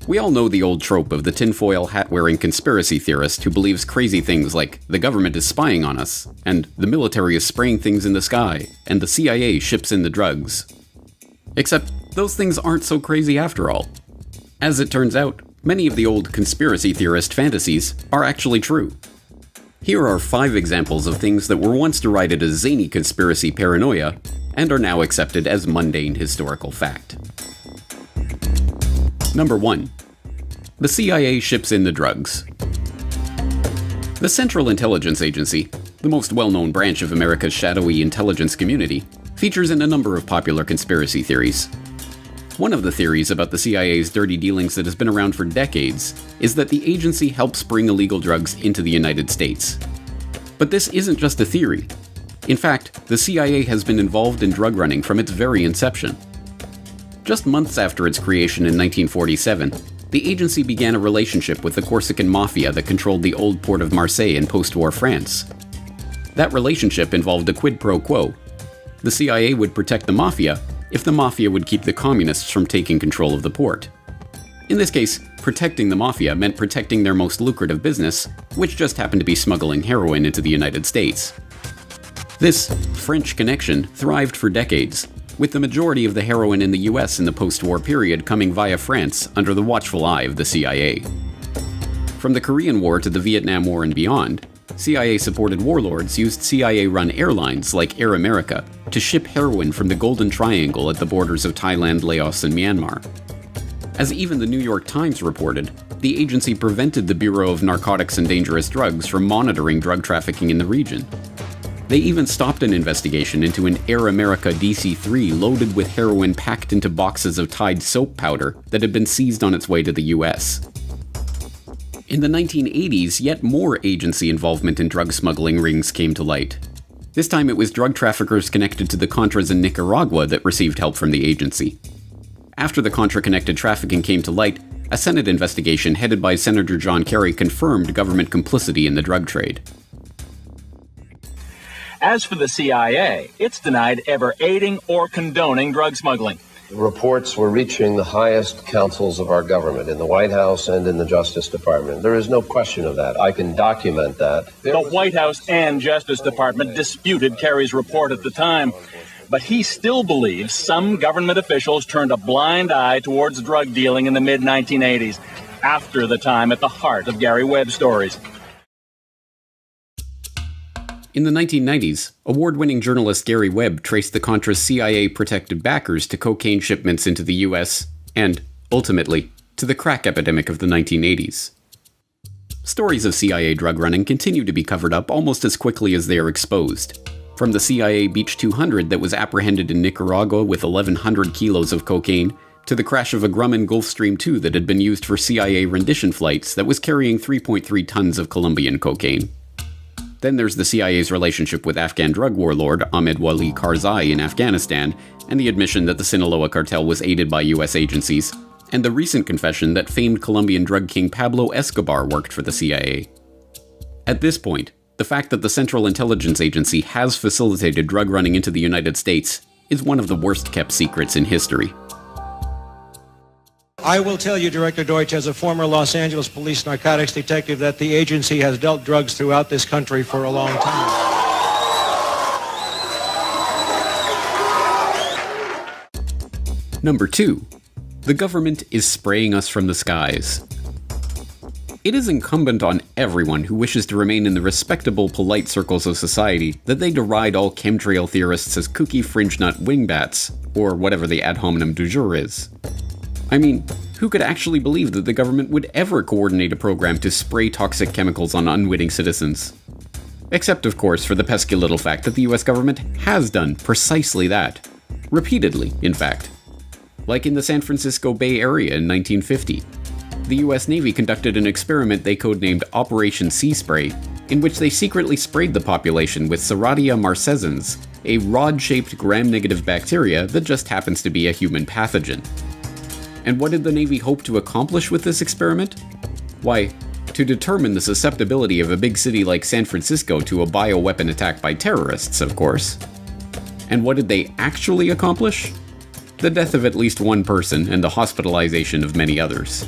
We all know the old trope of the tinfoil hat-wearing conspiracy theorist who believes crazy things like the government is spying on us, and the military is spraying things in the sky, and the CIA ships in the drugs. Except, those things aren't so crazy after all. As it turns out, many of the old conspiracy theorist fantasies are actually true. Here are 5 examples of things that were once derided as zany conspiracy paranoia, and are now accepted as mundane historical fact. Number 1. The CIA ships in the drugs. The Central Intelligence Agency, the most well-known branch of America's shadowy intelligence community, features in a number of popular conspiracy theories. One of the theories about the CIA's dirty dealings that has been around for decades is that the agency helps bring illegal drugs into the United States. But this isn't just a theory. In fact, the CIA has been involved in drug running from its very inception. Just months after its creation in 1947, the agency began a relationship with the Corsican mafia that controlled the old port of Marseille in post-war France. That relationship involved a quid pro quo. The CIA would protect the mafia if the mafia would keep the communists from taking control of the port. In this case, protecting the mafia meant protecting their most lucrative business, which just happened to be smuggling heroin into the United States. This French connection thrived for decades, with the majority of the heroin in the US in the post-war period coming via France under the watchful eye of the CIA. From the Korean War to the Vietnam War and beyond, CIA-supported warlords used CIA-run airlines like Air America to ship heroin from the Golden Triangle at the borders of Thailand, Laos, and Myanmar. As even the New York Times reported, the agency prevented the Bureau of Narcotics and Dangerous Drugs from monitoring drug trafficking in the region. They even stopped an investigation into an Air America DC-3 loaded with heroin packed into boxes of Tide soap powder that had been seized on its way to the US. In the 1980s, yet more agency involvement in drug smuggling rings came to light. This time it was drug traffickers connected to the Contras in Nicaragua that received help from the agency. After the Contra-connected trafficking came to light, a Senate investigation headed by Senator John Kerry confirmed government complicity in the drug trade. As for the CIA, it's denied ever aiding or condoning drug smuggling. Reports were reaching the highest councils of our government, in the White House and in the Justice Department. There is no question of that. I can document that. The White House and Justice Department disputed Kerry's report at the time, but he still believes some government officials turned a blind eye towards drug dealing in the mid-1980s, after the time at the heart of Gary Webb's stories. In the 1990s, award-winning journalist Gary Webb traced the Contra's CIA-protected backers to cocaine shipments into the US, and, ultimately, to the crack epidemic of the 1980s. Stories of CIA drug running continue to be covered up almost as quickly as they are exposed. From the CIA Beach 200 that was apprehended in Nicaragua with 1,100 kilos of cocaine, to the crash of a Grumman Gulfstream II that had been used for CIA rendition flights that was carrying 3.3 tons of Colombian cocaine. Then there's the CIA's relationship with Afghan drug warlord Ahmed Wali Karzai in Afghanistan, and the admission that the Sinaloa cartel was aided by US agencies, and the recent confession that famed Colombian drug king Pablo Escobar worked for the CIA. At this point, the fact that the Central Intelligence Agency has facilitated drug running into the United States is one of the worst-kept secrets in history. I will tell you, Director Deutsch, as a former Los Angeles police narcotics detective, that the agency has dealt drugs throughout this country for a long time. Number 2. The government is spraying us from the skies. It is incumbent on everyone who wishes to remain in the respectable, polite circles of society that they deride all chemtrail theorists as kooky fringe-nut wingbats, or whatever the ad hominem du jour is. I mean, who could actually believe that the government would ever coordinate a program to spray toxic chemicals on unwitting citizens? Except, of course, for the pesky little fact that the US government has done precisely that. Repeatedly, in fact. Like in the San Francisco Bay Area in 1950. The US Navy conducted an experiment they codenamed Operation Sea Spray, in which they secretly sprayed the population with Serratia marcescens, a rod-shaped gram-negative bacteria that just happens to be a human pathogen. And what did the Navy hope to accomplish with this experiment? Why, to determine the susceptibility of a big city like San Francisco to a bioweapon attack by terrorists, of course. And what did they actually accomplish? The death of at least one person and the hospitalization of many others.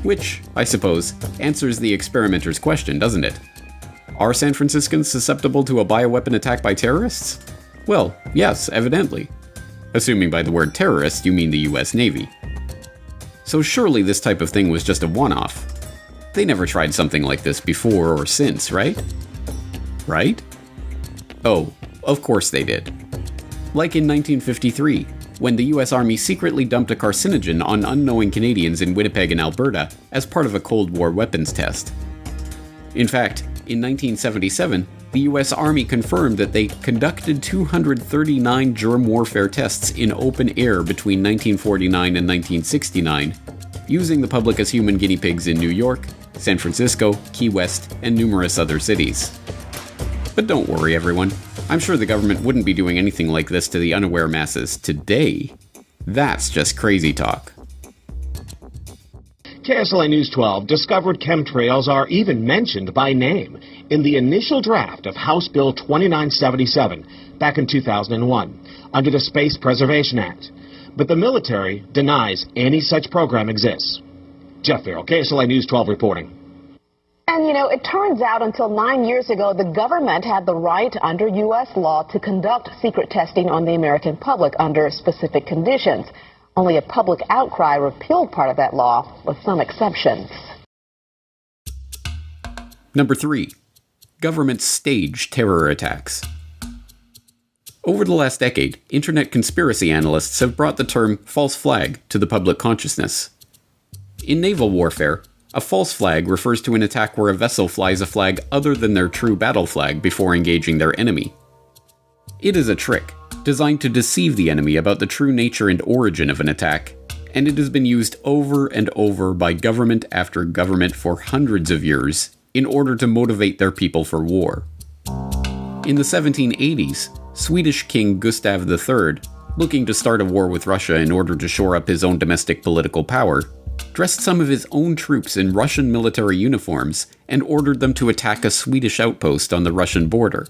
Which, I suppose, answers the experimenter's question, doesn't it? Are San Franciscans susceptible to a bioweapon attack by terrorists? Well, yes, evidently. Assuming by the word terrorist you mean the US Navy. So surely this type of thing was just a one-off. They never tried something like this before or since, right? Right? Oh, of course they did. Like in 1953, when the US Army secretly dumped a carcinogen on unknowing Canadians in Winnipeg and Alberta as part of a Cold War weapons test. In fact, in 1977, the US Army confirmed that they conducted 239 germ warfare tests in open air between 1949 and 1969, using the public as human guinea pigs in New York, San Francisco, Key West, and numerous other cities. But don't worry, everyone. I'm sure the government wouldn't be doing anything like this to the unaware masses today. That's just crazy talk. KSLA News 12 discovered chemtrails are even mentioned by name in the initial draft of House Bill 2977 back in 2001 under the Space Preservation Act. But the military denies any such program exists. Jeff Farrell, KSLA News 12 reporting. And, it turns out until 9 years ago, the government had the right under U.S. law to conduct secret testing on the American public under specific conditions. Only a public outcry repealed part of that law, with some exceptions. Number 3. Governments stage terror attacks. Over the last decade, internet conspiracy analysts have brought the term false flag to the public consciousness. In naval warfare, a false flag refers to an attack where a vessel flies a flag other than their true battle flag before engaging their enemy. It is a trick, designed to deceive the enemy about the true nature and origin of an attack, and it has been used over and over by government after government for hundreds of years in order to motivate their people for war. In the 1780s, Swedish King Gustav III, looking to start a war with Russia in order to shore up his own domestic political power, dressed some of his own troops in Russian military uniforms and ordered them to attack a Swedish outpost on the Russian border.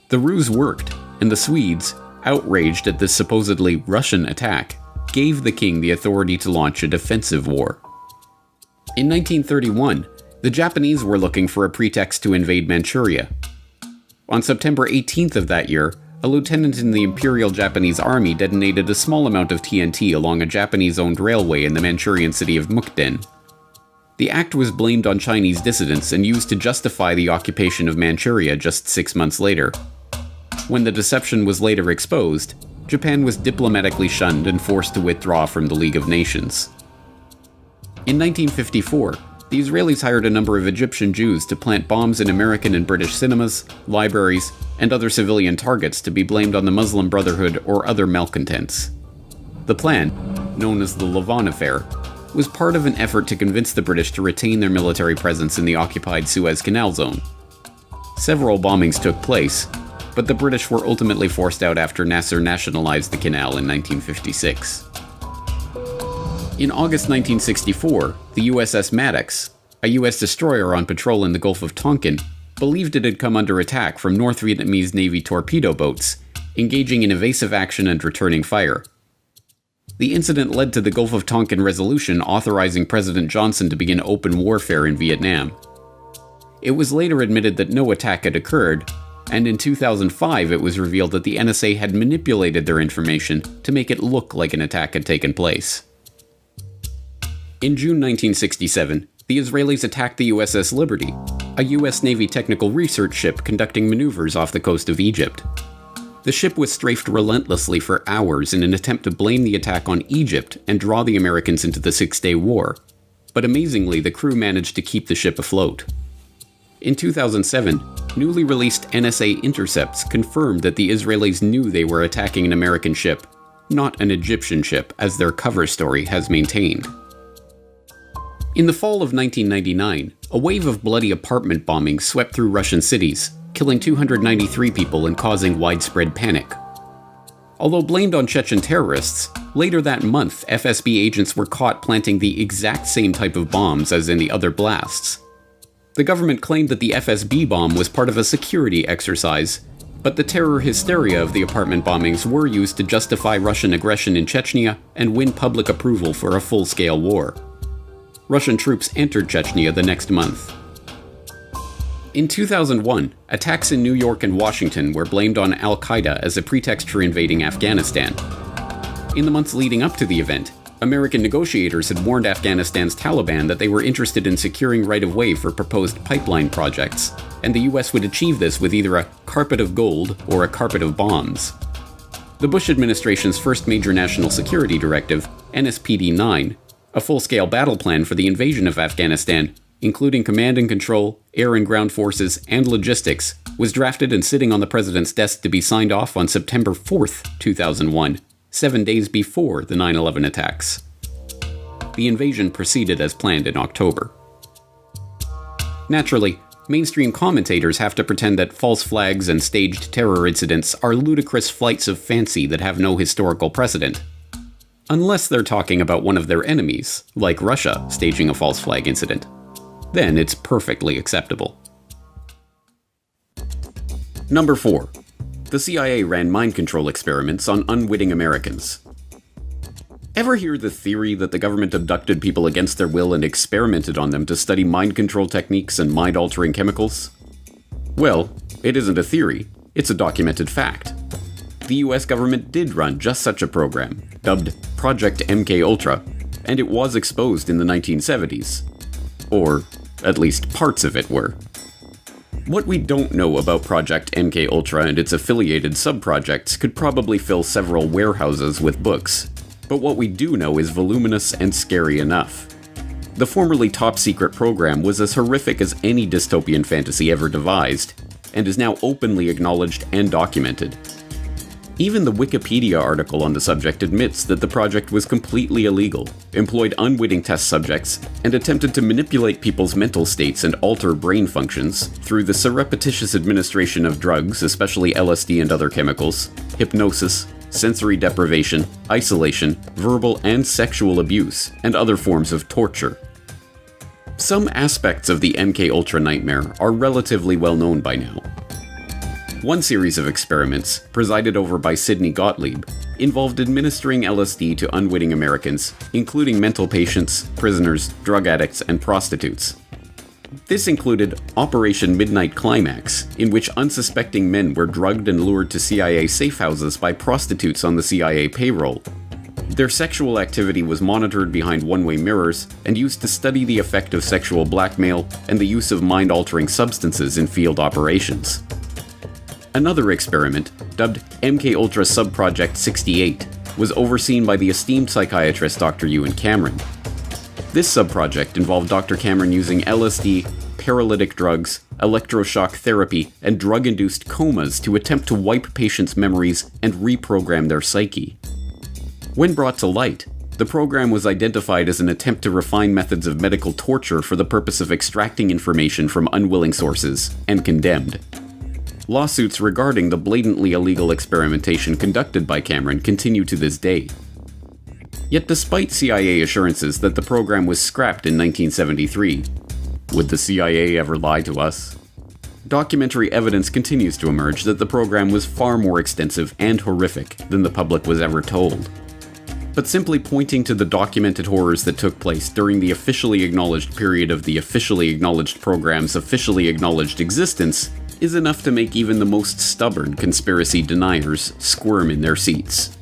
The ruse worked, and the Swedes, outraged at this supposedly Russian attack, gave the king the authority to launch a defensive war. In 1931, the Japanese were looking for a pretext to invade Manchuria. On September 18th of that year, a lieutenant in the Imperial Japanese Army detonated a small amount of TNT along a Japanese-owned railway in the Manchurian city of Mukden. The act was blamed on Chinese dissidents and used to justify the occupation of Manchuria just 6 months later. When the deception was later exposed, Japan was diplomatically shunned and forced to withdraw from the League of Nations. In 1954, the Israelis hired a number of Egyptian Jews to plant bombs in American and British cinemas, libraries, and other civilian targets to be blamed on the Muslim Brotherhood or other malcontents. The plan, known as the Lavon Affair, was part of an effort to convince the British to retain their military presence in the occupied Suez Canal zone. Several bombings took place, but the British were ultimately forced out after Nasser nationalized the canal in 1956. In August 1964, the USS Maddox, a US destroyer on patrol in the Gulf of Tonkin, believed it had come under attack from North Vietnamese Navy torpedo boats, engaging in evasive action and returning fire. The incident led to the Gulf of Tonkin resolution authorizing President Johnson to begin open warfare in Vietnam. It was later admitted that no attack had occurred, and in 2005 it was revealed that the NSA had manipulated their information to make it look like an attack had taken place. In June 1967, the Israelis attacked the USS Liberty, a US Navy technical research ship conducting maneuvers off the coast of Egypt. The ship was strafed relentlessly for hours in an attempt to blame the attack on Egypt and draw the Americans into the Six-Day War, but amazingly the crew managed to keep the ship afloat. In 2007, newly released NSA intercepts confirmed that the Israelis knew they were attacking an American ship, not an Egyptian ship, as their cover story has maintained. In the fall of 1999, a wave of bloody apartment bombings swept through Russian cities, killing 293 people and causing widespread panic. Although blamed on Chechen terrorists, later that month FSB agents were caught planting the exact same type of bombs as in the other blasts. The government claimed that the FSB bomb was part of a security exercise, but the terror hysteria of the apartment bombings were used to justify Russian aggression in Chechnya and win public approval for a full-scale war. Russian troops entered Chechnya the next month. In 2001, attacks in New York and Washington were blamed on al-Qaeda as a pretext for invading Afghanistan. In the months leading up to the event, American negotiators had warned Afghanistan's Taliban that they were interested in securing right-of-way for proposed pipeline projects, and the US would achieve this with either a carpet of gold or a carpet of bombs. The Bush administration's first major national security directive, NSPD-9, a full-scale battle plan for the invasion of Afghanistan, including command and control, air and ground forces, and logistics, was drafted and sitting on the president's desk to be signed off on September 4th, 2001, 7 days before the 9/11 attacks. The invasion proceeded as planned in October. Naturally, mainstream commentators have to pretend that false flags and staged terror incidents are ludicrous flights of fancy that have no historical precedent. Unless they're talking about one of their enemies, like Russia staging a false flag incident. Then it's perfectly acceptable. Number 4. The CIA ran mind control experiments on unwitting Americans. Ever hear the theory that the government abducted people against their will and experimented on them to study mind control techniques and mind-altering chemicals? Well, it isn't a theory, it's a documented fact. The US government did run just such a program, dubbed Project MKUltra, and it was exposed in the 1970s. Or, at least parts of it were. What we don't know about Project MKUltra and its affiliated sub-projects could probably fill several warehouses with books. But what we do know is voluminous and scary enough. The formerly top-secret program was as horrific as any dystopian fantasy ever devised, and is now openly acknowledged and documented. Even the Wikipedia article on the subject admits that the project was completely illegal, employed unwitting test subjects, and attempted to manipulate people's mental states and alter brain functions through the surreptitious administration of drugs, especially LSD and other chemicals, hypnosis, sensory deprivation, isolation, verbal and sexual abuse, and other forms of torture. Some aspects of the MKUltra nightmare are relatively well known by now. One series of experiments, presided over by Sidney Gottlieb, involved administering LSD to unwitting Americans, including mental patients, prisoners, drug addicts, and prostitutes. This included Operation Midnight Climax, in which unsuspecting men were drugged and lured to CIA safe houses by prostitutes on the CIA payroll. Their sexual activity was monitored behind one-way mirrors and used to study the effect of sexual blackmail and the use of mind-altering substances in field operations. Another experiment, dubbed MKUltra Subproject 68, was overseen by the esteemed psychiatrist Dr. Ewan Cameron. This subproject involved Dr. Cameron using LSD, paralytic drugs, electroshock therapy, and drug-induced comas to attempt to wipe patients' memories and reprogram their psyche. When brought to light, the program was identified as an attempt to refine methods of medical torture for the purpose of extracting information from unwilling sources, and condemned. Lawsuits regarding the blatantly illegal experimentation conducted by Cameron continue to this day. Yet despite CIA assurances that the program was scrapped in 1973, would the CIA ever lie to us? Documentary evidence continues to emerge that the program was far more extensive and horrific than the public was ever told. But simply pointing to the documented horrors that took place during the officially acknowledged period of the officially acknowledged program's officially acknowledged existence is enough to make even the most stubborn conspiracy deniers squirm in their seats.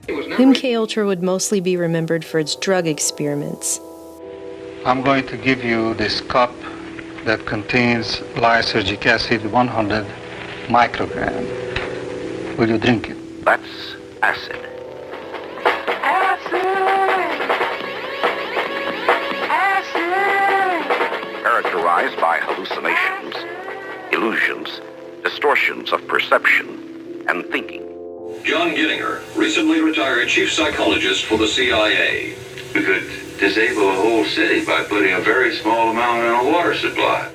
MKUltra would mostly be remembered for its drug experiments. I'm going to give you this cup that contains lysergic acid 100 microgram. Will you drink it? That's acid. Characterized by hallucinations, illusions, distortions of perception and thinking. John Gittinger, recently retired chief psychologist for the CIA. We could disable a whole city by putting a very small amount in a water supply.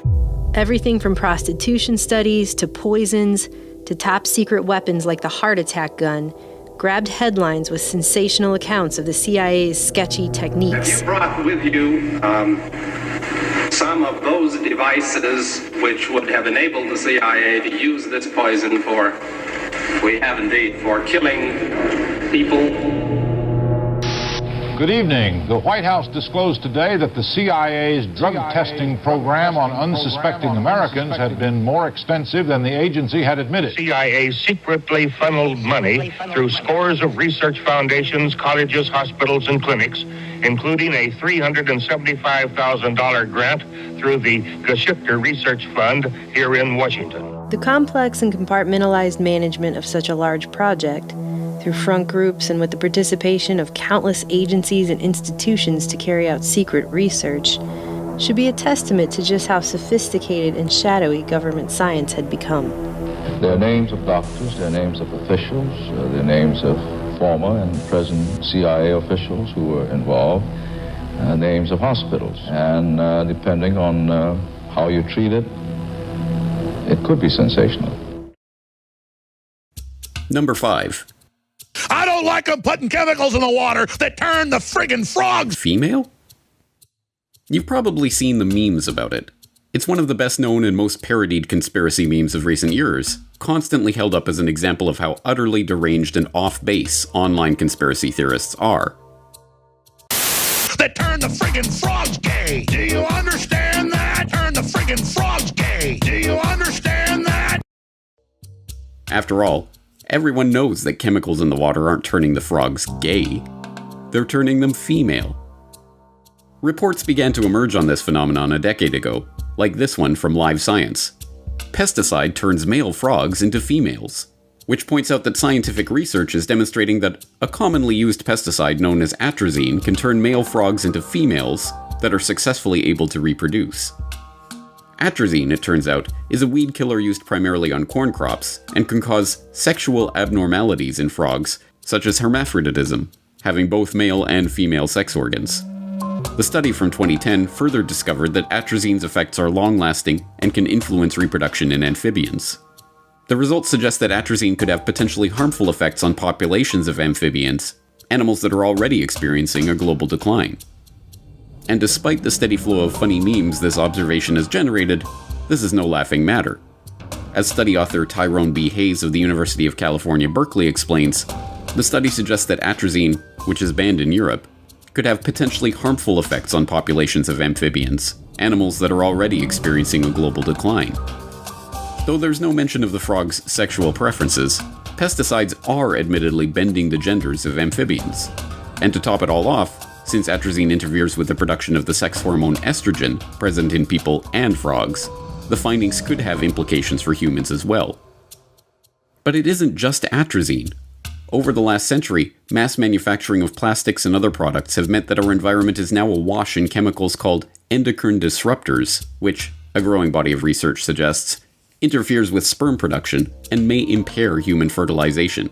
Everything from prostitution studies to poisons to top secret weapons like the heart attack gun grabbed headlines with sensational accounts of the CIA's sketchy techniques. Have you brought with you some of those devices which would have enabled the CIA to use this poison for, we have indeed, for killing people? Good evening. The White House disclosed today that the CIA's drug testing program on unsuspecting Americans had been more extensive than the agency had admitted. CIA secretly funneled money through scores of research foundations, colleges, hospitals, and clinics, including a $375,000 grant through the Geschichte Research Fund here in Washington. The complex and compartmentalized management of such a large project, through front groups and with the participation of countless agencies and institutions to carry out secret research, should be a testament to just how sophisticated and shadowy government science had become. There are names of doctors, there are names of officials, there are names of former and present CIA officials who were involved, names of hospitals, and depending on how you treat it, it could be sensational. Number 5. I don't like them putting chemicals in the water that turn the friggin' frogs female? You've probably seen the memes about it. It's one of the best known and most parodied conspiracy memes of recent years, constantly held up as an example of how utterly deranged and off-base online conspiracy theorists are. That turn the friggin' frogs gay. Do you understand that? Turn the friggin' frogs gay. Do you understand that? After all, everyone knows that chemicals in the water aren't turning the frogs gay. They're turning them female. Reports began to emerge on this phenomenon a decade ago, like this one from Live Science. Pesticide turns male frogs into females, which points out that scientific research is demonstrating that a commonly used pesticide known as atrazine can turn male frogs into females that are successfully able to reproduce. Atrazine, it turns out, is a weed killer used primarily on corn crops and can cause sexual abnormalities in frogs, such as hermaphroditism, having both male and female sex organs. The study from 2010 further discovered that atrazine's effects are long-lasting and can influence reproduction in amphibians. The results suggest that atrazine could have potentially harmful effects on populations of amphibians, animals that are already experiencing a global decline. And despite the steady flow of funny memes this observation has generated, this is no laughing matter. As study author Tyrone B. Hayes of the University of California, Berkeley explains, the study suggests that atrazine, which is banned in Europe, could have potentially harmful effects on populations of amphibians, animals that are already experiencing a global decline. Though there's no mention of the frog's sexual preferences, pesticides are admittedly bending the genders of amphibians. And to top it all off, since atrazine interferes with the production of the sex hormone estrogen present in people and frogs, the findings could have implications for humans as well. But it isn't just atrazine. Over the last century, mass manufacturing of plastics and other products have meant that our environment is now awash in chemicals called endocrine disruptors, which, a growing body of research suggests, interferes with sperm production and may impair human fertilization.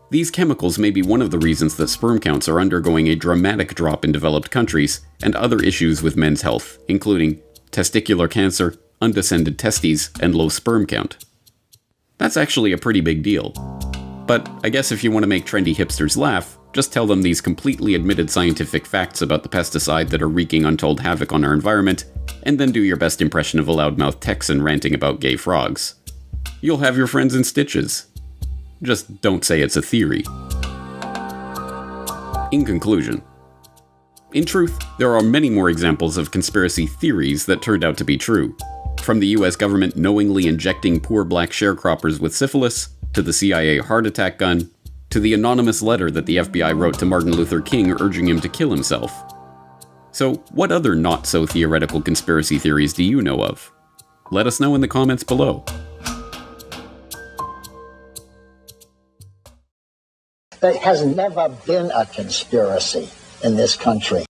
These chemicals may be one of the reasons that sperm counts are undergoing a dramatic drop in developed countries and other issues with men's health, including testicular cancer, undescended testes, and low sperm count. That's actually a pretty big deal. But I guess if you want to make trendy hipsters laugh, just tell them these completely admitted scientific facts about the pesticide that are wreaking untold havoc on our environment, and then do your best impression of a loudmouth Texan ranting about gay frogs. You'll have your friends in stitches. Just don't say it's a theory. In conclusion, in truth, there are many more examples of conspiracy theories that turned out to be true. From the US government knowingly injecting poor black sharecroppers with syphilis, to the CIA heart attack gun, to the anonymous letter that the FBI wrote to Martin Luther King urging him to kill himself. So, what other not-so-theoretical conspiracy theories do you know of? Let us know in the comments below. There has never been a conspiracy in this country.